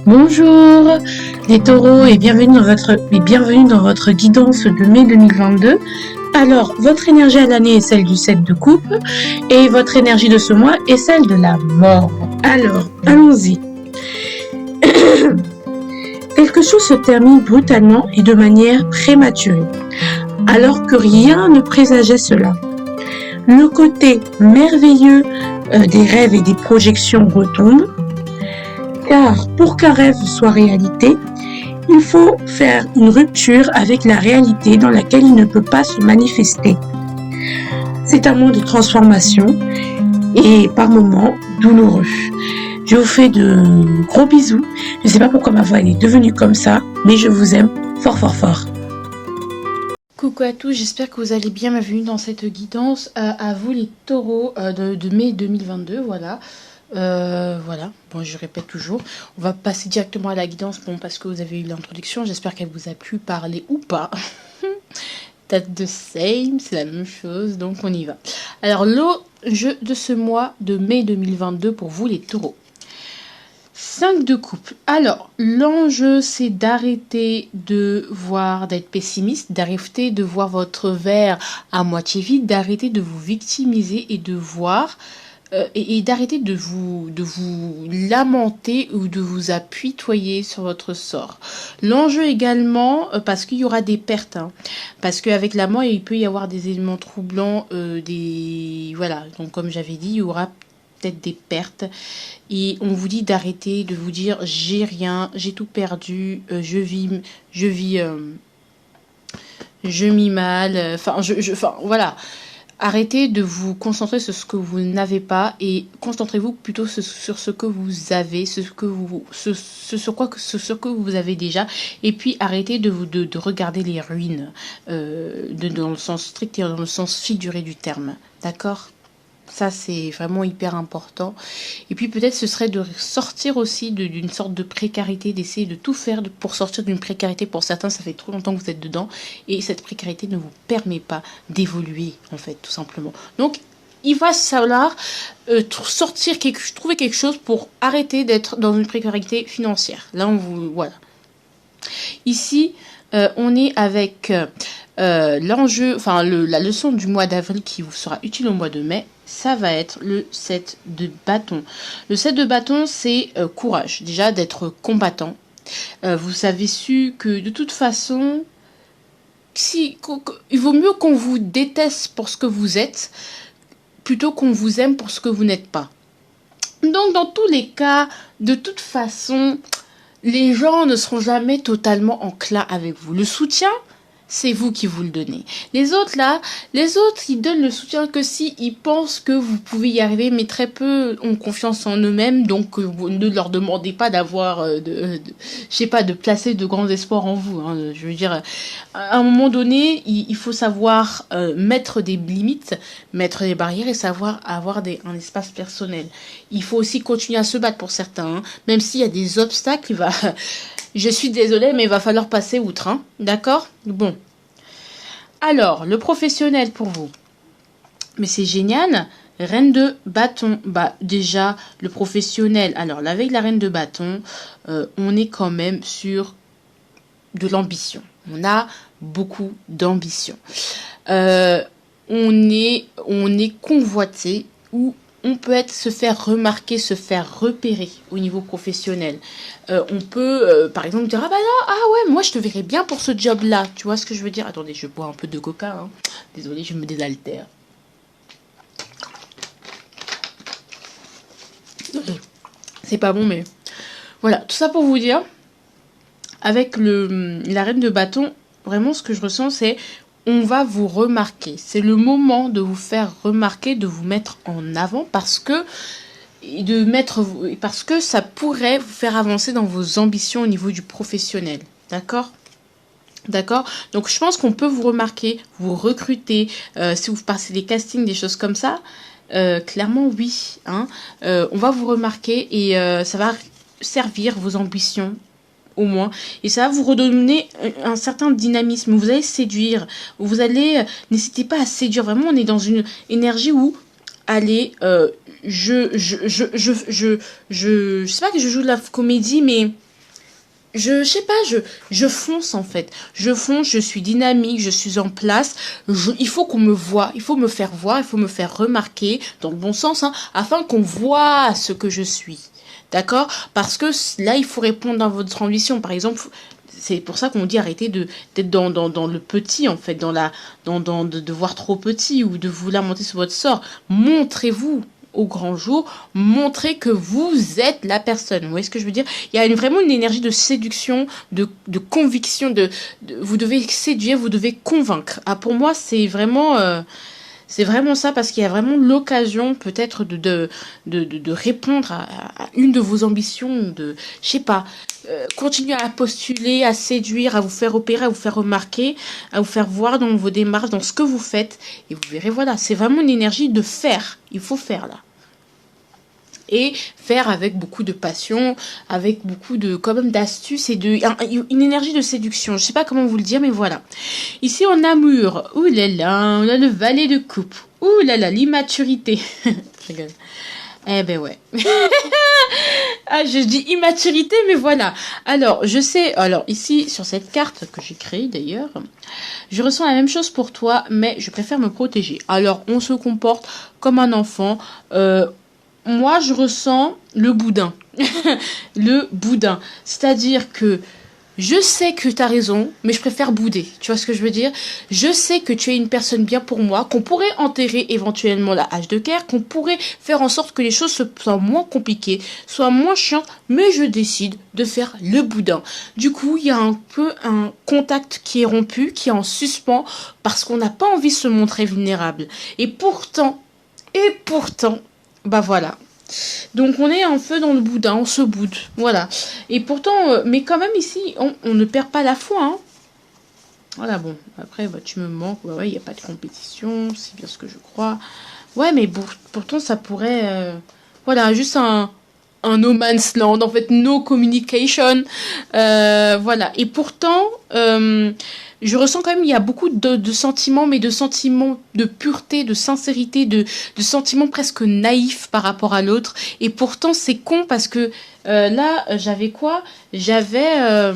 Bonjour les taureaux et bienvenue dans votre guidance de mai 2022. Alors, votre énergie à l'année est celle du 7 de coupe et votre énergie de ce mois est celle de la mort. Alors, allons-y. Quelque chose se termine brutalement et de manière prématurée, alors que rien ne présageait cela. Le côté merveilleux des rêves et des projections retombe. Car pour qu'un rêve soit réalité, il faut faire une rupture avec la réalité dans laquelle il ne peut pas se manifester. C'est un monde de transformation et par moments douloureux. Je vous fais de gros bisous. Je ne sais pas pourquoi ma voix elle est devenue comme ça, mais je vous aime fort fort fort. Coucou à tous, j'espère que vous allez bien. Bienvenue dans cette guidance à vous les taureaux de mai 2022, voilà. Voilà, bon je répète toujours, on va passer directement à la guidance, bon parce que vous avez eu l'introduction, j'espère qu'elle vous a plu parler ou pas. Date de same, c'est la même chose, donc on y va. Alors l'enjeu de ce mois de mai 2022 pour vous les taureaux. 5 de coupe. Alors, l'enjeu, c'est d'arrêter d'être pessimiste, d'arrêter de voir votre verre à moitié vide, d'arrêter de vous victimiser et de voir et d'arrêter de vous lamenter ou de vous apitoyer sur votre sort. L'enjeu également, parce qu'il y aura des pertes, hein, parce qu'avec la mort, il peut y avoir des éléments troublants, voilà, donc comme j'avais dit, il y aura peut-être des pertes et on vous dit d'arrêter de vous dire j'ai rien, j'ai tout perdu, je mis mal, enfin voilà. Arrêtez de vous concentrer sur ce que vous n'avez pas et concentrez-vous plutôt sur ce que vous avez, sur ce que vous avez déjà. Et puis arrêtez de regarder les ruines dans le sens strict et dans le sens figuré du terme. D'accord ? Ça, c'est vraiment hyper important. Et puis peut-être ce serait de sortir aussi d'une sorte de précarité, d'essayer de tout faire pour sortir d'une précarité. Pour certains, ça fait trop longtemps que vous êtes dedans. Et cette précarité ne vous permet pas d'évoluer, en fait, tout simplement. Donc, il va falloir trouver quelque chose pour arrêter d'être dans une précarité financière. Là, voilà. Ici, on est avec l'enjeu, enfin la leçon du mois d'avril qui vous sera utile au mois de mai. Ça va être le 7 de bâton. Le 7 de bâton, c'est courage. Déjà, d'être combattant. Vous avez su que de toute façon, il vaut mieux qu'on vous déteste pour ce que vous êtes, plutôt qu'on vous aime pour ce que vous n'êtes pas. Donc, dans tous les cas, de toute façon, les gens ne seront jamais totalement enclins avec vous. Le soutien, c'est vous qui vous le donnez. Les autres, ils donnent le soutien que si ils pensent que vous pouvez y arriver, mais très peu ont confiance en eux-mêmes, donc vous ne leur demandez pas d'avoir, de placer de grands espoirs en vous. Hein. Je veux dire, à un moment donné, il faut savoir mettre des limites, mettre des barrières et savoir avoir un espace personnel. Il faut aussi continuer à se battre pour certains, hein. Même s'il y a des obstacles, je suis désolée, mais il va falloir passer outre, hein. D'accord ? Bon. Alors, le professionnel pour vous. Mais c'est génial. Reine de bâton. Bah, déjà, le professionnel. Alors, avec la reine de bâton, on est quand même sur de l'ambition. On a beaucoup d'ambition. On est convoité ou on peut se faire remarquer, se faire repérer au niveau professionnel. On peut, par exemple, dire « Ah bah là, ouais, moi je te verrais bien pour ce job-là. » Tu vois ce que je veux dire ? Attendez, je bois un peu de coca. Hein. Désolée, je me désaltère. C'est pas bon, mais... Voilà, tout ça pour vous dire, avec la reine de bâton, vraiment ce que je ressens, c'est... On va vous remarquer. C'est le moment de vous faire remarquer, de vous mettre en avant parce que ça pourrait vous faire avancer dans vos ambitions au niveau du professionnel. D'accord ? D'accord ? Donc, je pense qu'on peut vous remarquer, vous recruter. Si vous passez des castings, des choses comme ça, clairement, oui. Hein, on va vous remarquer et ça va servir vos ambitions. Au moins, et ça va vous redonner un certain dynamisme. Vous allez séduire, n'hésitez pas à séduire. Vraiment, on est dans une énergie où, allez, je sais pas que je joue de la comédie, mais je sais pas, je fonce en fait. Je fonce, je suis dynamique, je suis en place. Il faut qu'on me voie, il faut me faire voir, il faut me faire remarquer, dans le bon sens, hein, afin qu'on voit ce que je suis. D'accord? Parce que là, il faut répondre à votre ambition. Par exemple, c'est pour ça qu'on dit arrêtez d'être dans le petit, en fait, de voir trop petit ou de vous lamenter sur votre sort. Montrez-vous au grand jour, montrez que vous êtes la personne. Vous voyez ce que je veux dire? Il y a vraiment une énergie de séduction, de conviction, vous devez séduire, vous devez convaincre. Ah, pour moi, c'est vraiment ça parce qu'il y a vraiment l'occasion peut-être de répondre à une de vos ambitions, je sais pas, continuer à postuler, à séduire, à vous faire opérer, à vous faire remarquer, à vous faire voir dans vos démarches, dans ce que vous faites. Et vous verrez, voilà, c'est vraiment une énergie de faire. Il faut faire là. Et faire avec beaucoup de passion, avec beaucoup de quand même d'astuces et une énergie de séduction. Je sais pas comment vous le dire, mais voilà. Ici on a amour. Ouh là là, on a le valet de coupe. Ouh là là, l'immaturité. Je rigole. Eh ben ouais. Ah, je dis immaturité, mais voilà. Alors, je sais, alors ici, sur cette carte que j'ai créée d'ailleurs, je ressens la même chose pour toi, mais je préfère me protéger. Alors, on se comporte comme un enfant. Moi, je ressens le boudin. Le boudin. C'est-à-dire que je sais que tu as raison, mais je préfère bouder. Tu vois ce que je veux dire? Je sais que tu es une personne bien pour moi, qu'on pourrait enterrer éventuellement la hache de guerre, qu'on pourrait faire en sorte que les choses soient moins compliquées, soient moins chiantes, mais je décide de faire le boudin. Du coup, il y a un peu un contact qui est rompu, qui est en suspens, parce qu'on n'a pas envie de se montrer vulnérable. Et pourtant, bah voilà. Donc on est un peu dans le boudin, on se boude, voilà. Et pourtant, mais quand même ici, on ne perd pas la foi, hein. Voilà, bon, après, bah, tu me manques, ouais, il n'y a pas de compétition, c'est bien ce que je crois. Ouais, mais pourtant, ça pourrait, voilà, juste un no man's land, en fait, no communication, voilà. Et pourtant, je ressens quand même il y a beaucoup de sentiments, mais de sentiments de pureté, de sincérité, de sentiments presque naïfs par rapport à l'autre. Et pourtant, c'est con parce que là, j'avais quoi? J'avais...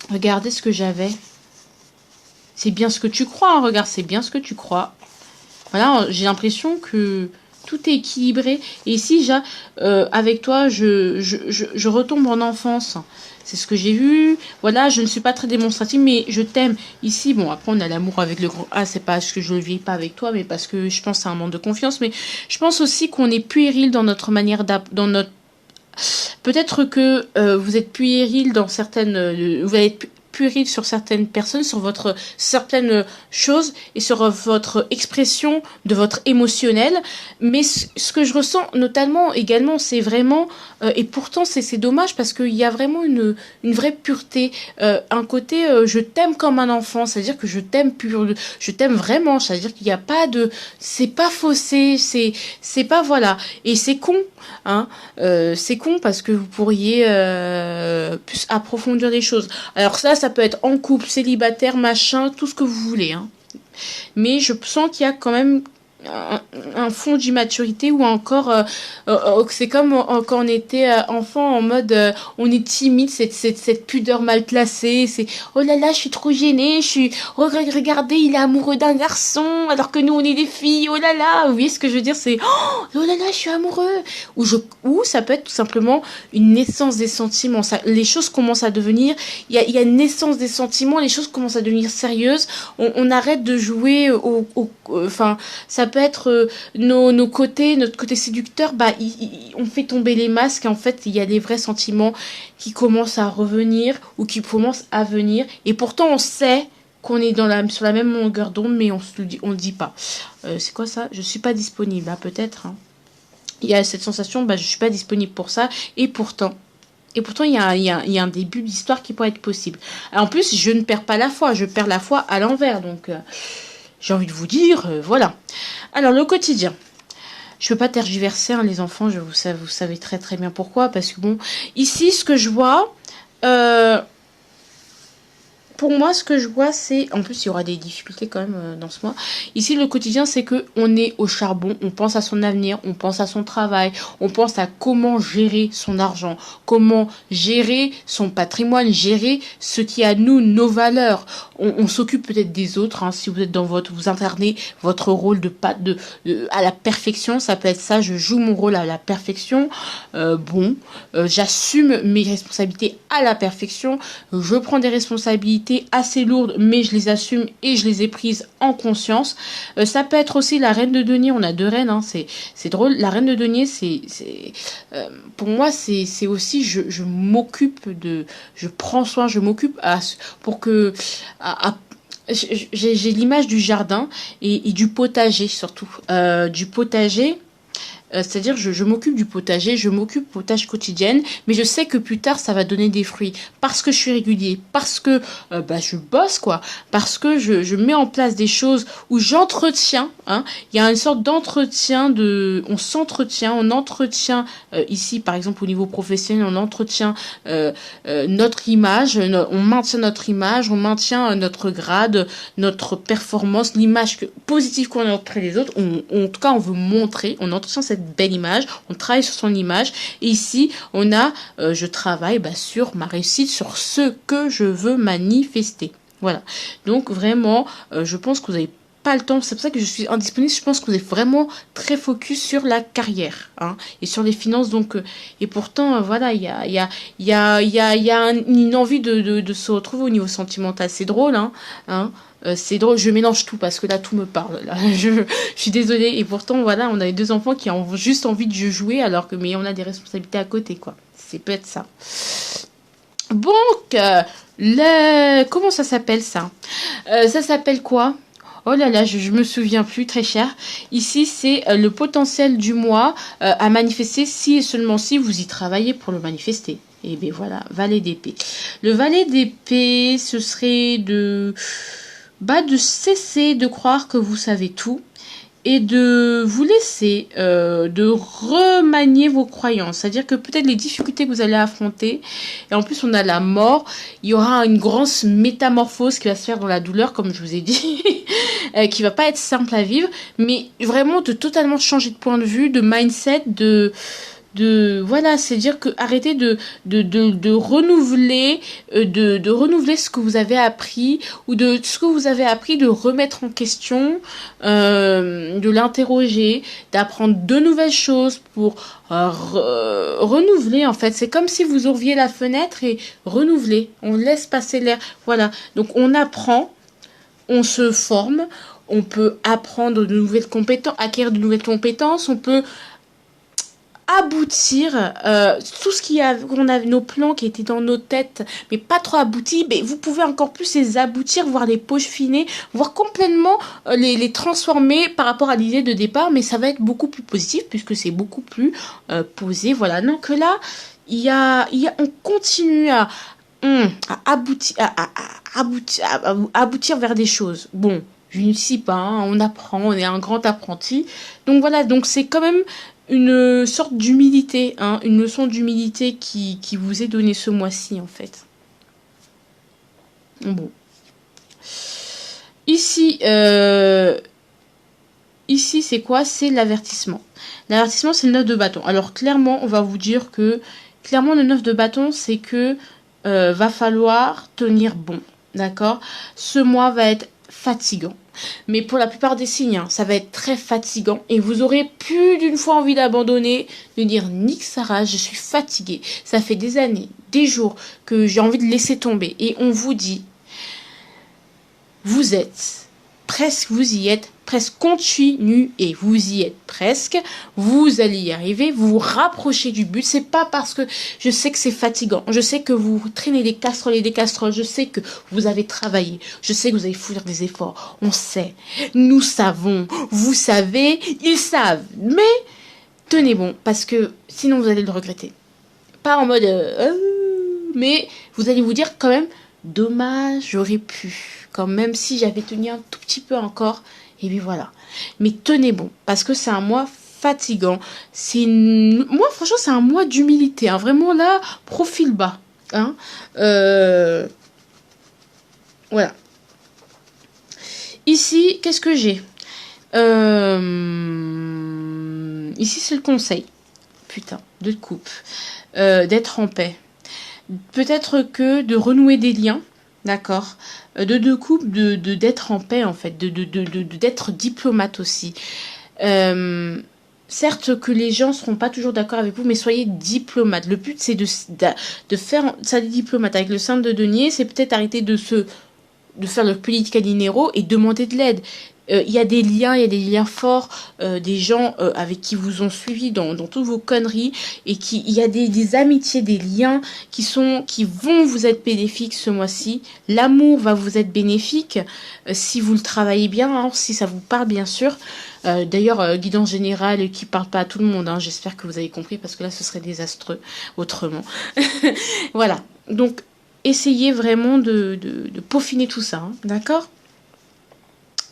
regardez ce que j'avais. C'est bien ce que tu crois, hein, regarde, c'est bien ce que tu crois. Voilà, j'ai l'impression que tout est équilibré. Et ici, avec toi, je retombe en enfance. C'est ce que j'ai vu. Voilà, je ne suis pas très démonstrative, mais je t'aime. Ici, bon, après, on a l'amour avec le grand A. C'est pas parce que je ne le vis pas avec toi, mais parce que je pense que c'est un manque de confiance. Mais je pense aussi qu'on est puéril dans notre manière dans notre... Peut-être que vous êtes puéril dans certaines... vous allez être puéril sur certaines personnes, sur votre certaines choses et sur votre expression de votre émotionnel. Mais ce que je ressens notamment également, c'est vraiment, et pourtant c'est dommage parce qu'il y a vraiment une vraie pureté, un côté je t'aime comme un enfant, c'est-à-dire que je t'aime je t'aime vraiment, c'est-à-dire qu'il n'y a pas de, c'est pas faussé, c'est pas voilà. Et c'est con, hein, c'est con parce que vous pourriez plus approfondir les choses. Alors ça peut être en couple, célibataire, machin, tout ce que vous voulez, hein. Mais je sens qu'il y a quand même un fond d'immaturité ou encore c'est comme quand on était enfant en mode on est timide, cette pudeur mal placée, c'est oh là là je suis trop gênée, regardez il est amoureux d'un garçon alors que nous on est des filles, oh là là, vous voyez ce que je veux dire, c'est oh là là je suis amoureux, ou ça peut être tout simplement une naissance des sentiments, les choses commencent à devenir, il y a une naissance des sentiments, les choses commencent à devenir sérieuses, on arrête de jouer enfin ça peut être notre côté séducteur, bah on fait tomber les masques et en fait il y a des vrais sentiments qui commencent à revenir ou qui commencent à venir et pourtant on sait qu'on est sur la même longueur d'onde mais on le dit pas. C'est quoi ça? Je suis pas disponible, bah, peut-être, hein. Il y a cette sensation, bah je suis pas disponible pour ça et pourtant il y a un début d'histoire qui pourrait être possible. Alors, en plus je ne perds pas la foi, je perds la foi à l'envers, donc j'ai envie de vous dire, voilà. Alors, le quotidien. Je ne peux pas tergiverser, hein, les enfants, vous savez très très bien pourquoi. Parce que bon, ici, ce que je vois, pour moi, ce que je vois, c'est... En plus, il y aura des difficultés quand même dans ce mois. Ici, le quotidien, c'est que on est au charbon, on pense à son avenir, on pense à son travail, on pense à comment gérer son argent, comment gérer son patrimoine, gérer ce qui est à nous, nos valeurs. On s'occupe peut-être des autres, hein, si vous êtes vous incarnez votre rôle à la perfection, ça peut être ça, je joue mon rôle à la perfection. J'assume mes responsabilités à la perfection, je prends des responsabilités assez lourdes, mais je les assume et je les ai prises en conscience. Ça peut être aussi la reine de denier, on a 2 reines, hein, c'est drôle. La reine de denier, pour moi, c'est aussi, je m'occupe je prends soin, je m'occupe pour que, j'ai l'image du jardin et du potager surtout, du potager. C'est-à-dire je m'occupe du potager, je m'occupe de tâches quotidiennes, mais je sais que plus tard ça va donner des fruits parce que je suis régulier, parce que je bosse quoi, parce que je mets en place des choses où j'entretiens, hein, il y a une sorte d'entretien on entretient ici par exemple au niveau professionnel, on entretient notre image, on maintient notre image, on maintient notre grade, notre performance, l'image positive qu'on a auprès des autres, en tout cas on veut montrer, on entretient cette belle image, on travaille sur son image et ici on a je travaille sur ma réussite, sur ce que je veux manifester. Voilà, donc vraiment je pense que vous avez pas le temps, c'est pour ça que je suis indisponible, je pense que vous êtes vraiment très focus sur la carrière, hein, et sur les finances, donc et pourtant voilà, il y a une envie de se retrouver au niveau sentimental, c'est drôle, hein. C'est drôle, je mélange tout parce que là tout me parle. Là, je suis désolée et pourtant voilà, on a les 2 enfants qui ont juste envie de jouer mais on a des responsabilités à côté quoi. C'est peut-être ça. Donc comment ça s'appelle ça? Ça s'appelle quoi? Oh là là, je me souviens plus, très cher. Ici, c'est le potentiel du mois à manifester si et seulement si vous y travaillez pour le manifester. Et bien voilà, valet d'épée. Le valet d'épée, ce serait de cesser de croire que vous savez tout et de vous laisser de remanier vos croyances. C'est-à-dire que peut-être les difficultés que vous allez affronter, et en plus on a la mort, il y aura une grosse métamorphose qui va se faire dans la douleur, comme je vous ai dit, qui va pas être simple à vivre, mais vraiment de totalement changer de point de vue, de mindset, voilà, c'est dire que arrêtez de renouveler de renouveler ce que vous avez appris ou de ce que vous avez appris, de remettre en question, de l'interroger, d'apprendre de nouvelles choses pour renouveler en fait. C'est comme si vous ouvriez la fenêtre et renouveler, on laisse passer l'air, voilà. Donc on apprend, on se forme, on peut apprendre de nouvelles compétences, acquérir de nouvelles compétences, on peut aboutir tout ce qu'on a nos plans qui étaient dans nos têtes mais pas trop aboutis, mais vous pouvez encore plus les aboutir, voir les peaufiner, voir complètement les transformer par rapport à l'idée de départ, mais ça va être beaucoup plus positif puisque c'est beaucoup plus posé. Voilà, donc là on continue à aboutir vers des choses. Bon, je ne sais pas, hein, on apprend, on est un grand apprenti, donc voilà, donc c'est quand même une sorte d'humilité, hein, une leçon d'humilité qui vous est donnée ce mois-ci en fait. Bon. Ici, c'est quoi? C'est l'avertissement. L'avertissement, c'est le 9 de bâton. Alors clairement, on va vous dire que le 9 de bâton, c'est que va falloir tenir bon. D'accord? Ce mois va être fatigant. Mais pour la plupart des signes, ça va être très fatigant et vous aurez plus d'une fois envie d'abandonner, de dire nique sa race, je suis fatiguée. Ça fait des années, des jours que j'ai envie de laisser tomber. Et on vous dit, vous y êtes presque continu et vous y êtes presque, vous allez y arriver, vous vous rapprochez du but. C'est pas parce que je sais que c'est fatigant, je sais que vous traînez des casseroles et des casseroles, je sais que vous avez travaillé, je sais que vous allez fournir des efforts, on sait, nous savons, vous savez, ils savent, mais tenez bon parce que sinon vous allez le regretter. Pas en mode mais vous allez vous dire quand même dommage, j'aurais pu quand même si j'avais tenu un tout petit peu encore. Et puis voilà. Mais tenez bon, parce que c'est un mois fatigant. Moi, franchement, c'est un mois d'humilité. Hein. Vraiment, là, profil bas. Hein. Voilà. Ici, qu'est-ce que j'ai Ici, c'est le conseil. Putain, de couple. D'être en paix. Peut-être que de renouer des liens, d'accord, de deux couples, d'être en paix en fait, d'être diplomate aussi. Certes que les gens seront pas toujours d'accord avec vous, mais soyez diplomate. Le but c'est de faire ça des diplomates. Avec le saint de denier, c'est peut-être arrêter de faire le politica dinero et demander de l'aide. Il y a des liens forts, des gens avec qui vous ont suivi dans toutes vos conneries, et il y a des amitiés, des liens qui vont vous être bénéfiques ce mois-ci. L'amour va vous être bénéfique si vous le travaillez bien, hein, si ça vous parle bien sûr. D'ailleurs, guidance générale qui parle pas à tout le monde, hein, j'espère que vous avez compris, parce que là ce serait désastreux autrement. Voilà, donc essayez vraiment de peaufiner tout ça, hein, d'accord ?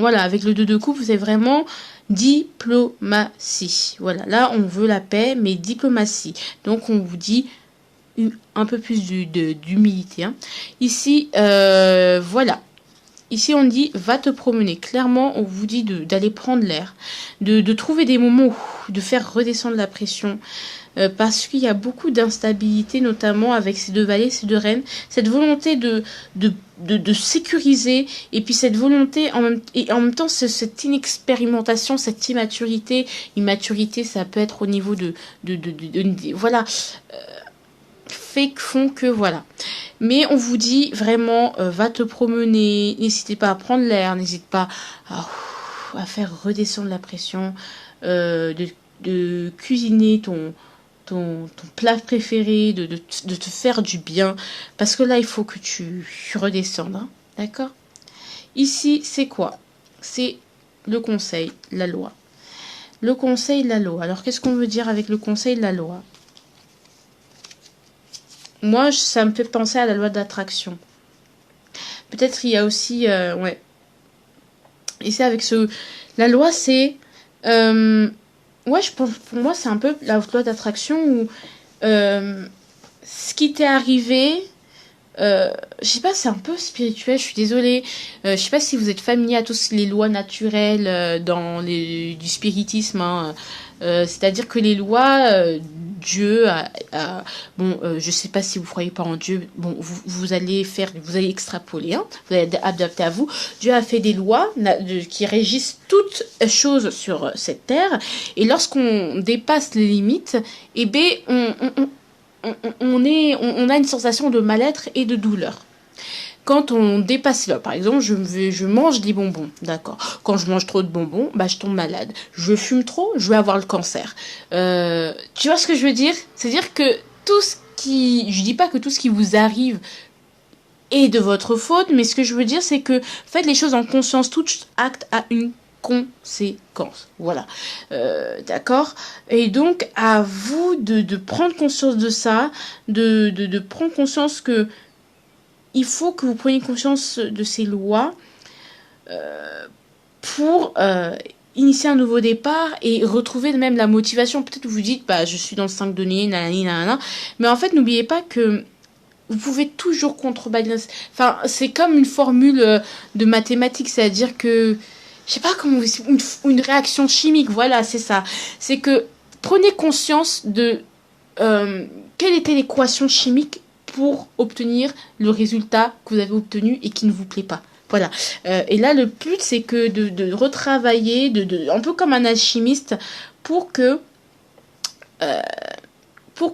Voilà, avec le 2 de coupe, vous avez vraiment diplomatie. Voilà, là, on veut la paix, mais diplomatie. Donc, on vous dit un peu plus d'humilité. Hein. Ici, voilà. Ici, on dit, va te promener. Clairement, on vous dit d'aller prendre l'air, de trouver des moments de faire redescendre la pression. Parce qu'il y a beaucoup d'instabilité, notamment avec ces deux valets, ces deux reines. Cette volonté de sécuriser, et puis cette volonté, en même temps, cette inexpérimentation, cette immaturité. Immaturité, ça peut être au niveau voilà. Font que, voilà. Mais on vous dit vraiment, va te promener, n'hésitez pas à prendre l'air, n'hésite pas à faire redescendre la pression, de cuisiner ton plat préféré, de te faire du bien, parce que là il faut que tu redescendes, hein, d'accord? Ici c'est quoi? C'est le conseil, la loi. Le conseil, la loi. Alors qu'est-ce qu'on veut dire avec le conseil, la loi? Moi ça me fait penser à la loi d'attraction. Peut-être il y a aussi ouais. Et c'est avec la loi, c'est ouais, je pense, pour moi, c'est un peu la loi d'attraction où ce qui t'est arrivé, je sais pas, c'est un peu spirituel, je suis désolée. Je sais pas si vous êtes familier à tous les lois naturelles du spiritisme. Hein. C'est-à-dire que les lois, Dieu je sais pas si vous croyez pas en Dieu. Bon, vous allez extrapoler, hein, vous allez adapter à vous. Dieu a fait des lois qui régissent toutes choses sur cette terre, et lorsqu'on dépasse les limites, eh ben on a une sensation de mal-être et de douleur. Quand on dépasse là, par exemple, je mange des bonbons, d'accord. Quand je mange trop de bonbons, bah je tombe malade. Je fume trop, je vais avoir le cancer. Tu vois ce que je veux dire? C'est-à-dire que je dis pas que tout ce qui vous arrive est de votre faute, mais ce que je veux dire, c'est que faites les choses en conscience. Tout acte a une conséquence. Voilà. D'accord. Et donc, à vous de prendre conscience de ça, de prendre conscience que il faut que vous preniez conscience de ces lois pour initier un nouveau départ et retrouver même la motivation. Peut-être que vous dites, bah, je suis dans le 5 deniers, nanana. Mais en fait, n'oubliez pas que vous pouvez toujours contrebalancer. Enfin, c'est comme une formule de mathématiques, c'est-à-dire que, je sais pas comment une réaction chimique, voilà, c'est ça. C'est que prenez conscience de quelle était l'équation chimique pour obtenir le résultat que vous avez obtenu et qui ne vous plaît pas. Voilà. Et là, le but, c'est que de retravailler, un peu comme un alchimiste, pour que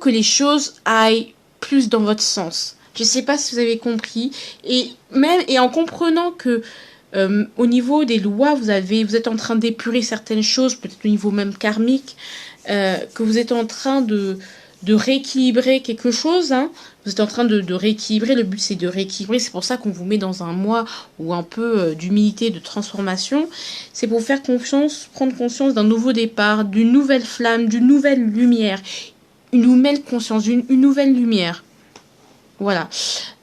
les choses aillent plus dans votre sens. Je ne sais pas si vous avez compris. Et en comprenant que au niveau des lois, vous êtes en train d'épurer certaines choses, peut-être au niveau même karmique, que vous êtes en train de rééquilibrer quelque chose, hein. Vous êtes en train de rééquilibrer, le but c'est de rééquilibrer, c'est pour ça qu'on vous met dans un mois où un peu d'humilité, de transformation, c'est pour faire confiance, prendre conscience d'un nouveau départ, d'une nouvelle flamme, d'une nouvelle lumière, une nouvelle conscience, une nouvelle lumière. Voilà.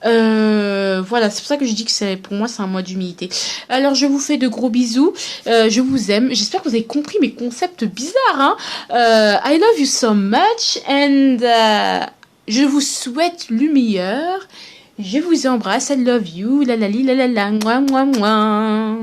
Voilà, c'est pour ça que je dis que pour moi c'est un mois d'humilité. Alors je vous fais de gros bisous, je vous aime, j'espère que vous avez compris mes concepts bizarres, hein. I love you so much, and je vous souhaite le meilleur, Je vous embrasse, I love you, la la li la la la, moi moi moi.